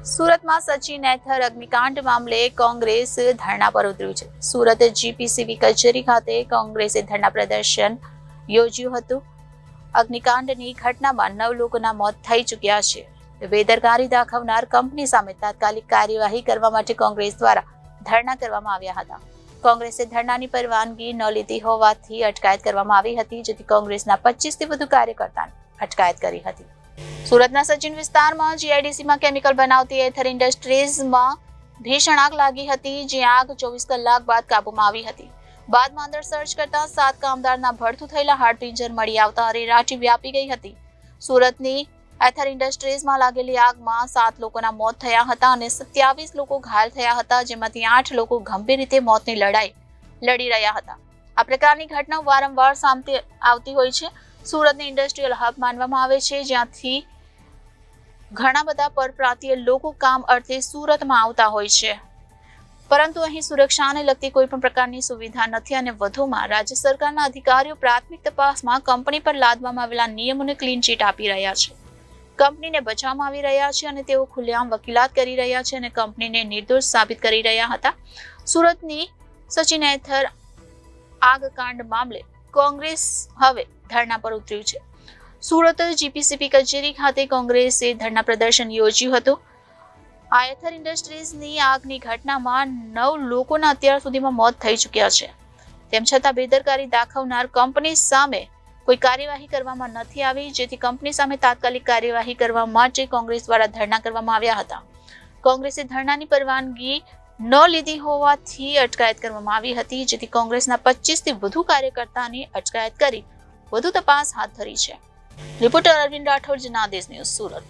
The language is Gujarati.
સુરતમાં સચિન એથર અગ્નિકાંડ મામલે કોંગ્રેસ ધરણા પર ઉતર્યું છે. સુરત જીપીસીબી કચેરી ખાતે કોંગ્રેસે ધરણા પ્રદર્શન યોજ્યું હતું. અગ્નિકાંડની ઘટનામાં 9 લોકોના મોત થઈ ચૂક્યા છે. બેદરકારી દાખવનાર કંપની સામે તાત્કાલિક કાર્યવાહી કરવા માટે કોંગ્રેસ દ્વારા ધરણા કરવામાં આવ્યા હતા. કોંગ્રેસે ધરણાની પરવાનગી ન લીધી હોવાથી અટકાયત કરવામાં આવી હતી, જેથી કોંગ્રેસના 25 થી વધુ કાર્યકર્તાની અટકાયત કરી હતી. સુરતના સચિન વિસ્તારમાં જીઆઈડીસીમાં કેમિકલ બનાવતી એથર ઇન્ડસ્ટ્રીઝમાં ભીષણ આગ લાગી હતી, જે આગ 24 કલાક બાદ કાબૂમાં આવી હતી. બાદમાં અંદર સર્ચ કરતા 7 કામદારના ભડથું થયેલા હાડપિંજર મળી આવતા અરેરાટી વ્યાપી ગઈ હતી. સુરતની એથર ઇન્ડસ્ટ્રીઝમાં લાગેલી આગમાં 7 લોકોના મોત થયા હતા અને 27 લોકો ઘાયલ થયા હતા, જેમાંથી 8 લોકો ગંભીર રીતે મોતની લડાઈ લડી રહ્યા હતા. આ પ્રકારની ઘટનાઓ વારંવાર સામે આવતી હોય છે. સુરતને ઇન્ડસ્ટ્રીયલ હબ માનવામાં આવે છે, જ્યાંથી ઘણા બધા પરપ્રાંતીય લોકો કામ અર્થે સુરતમાં આવતા હોય છે, પરંતુ અહીં સુરક્ષાને લગતી કોઈ પણ પ્રકારની સુવિધા નથી અને વધુમાં રાજ્ય સરકારના અધિકારીઓ પ્રાથમિક તપાસમાં કંપની પર લાદવામાં આવેલા નિયમોને ક્લીન ચીટ આપી રહ્યા છે. કંપનીને બચાવવામાં આવી રહ્યા છે અને તેઓ ખુલ્લેઆમ વકીલાત કરી રહ્યા છે અને કંપનીને નિર્દોષ સાબિત કરી રહ્યા હતા. સુરતની સચિન એથર આગકાંડ મામલે કોંગ્રેસ હવે ધરણા પર ઉતર્યું છે. સુરત જીપીસીબી કચેરી ખાતે કોંગ્રેસે ધરણા પ્રદર્શન યોજ્યું હતું. આ એથર ઇન્ડસ્ટ્રીઝની આગની ઘટનામાં 9 લોકોના અત્યાર સુધીમાં મોત થઈ ચૂક્યા છે. તેમ છતાં બેદરકારી દાખવનાર કંપની સામે કોઈ કાર્યવાહી કરવામાં નથી આવી, જેથી કંપની સામે તાત્કાલિક કાર્યવાહી કરવા માટે કોંગ્રેસ દ્વારા ધરણા કરવામાં આવ્યા હતા. કોંગ્રેસે ધરણાની પરવાનગી ન લીધી હોવાથી અટકાયત કરવામાં આવી હતી, જેથી કોંગ્રેસના 25 થી વધુ કાર્યકર્તાની અટકાયત કરી વધુ તપાસ હાથ ધરી છે. Reporter Arvind Rathod, Janadesh news, Surat.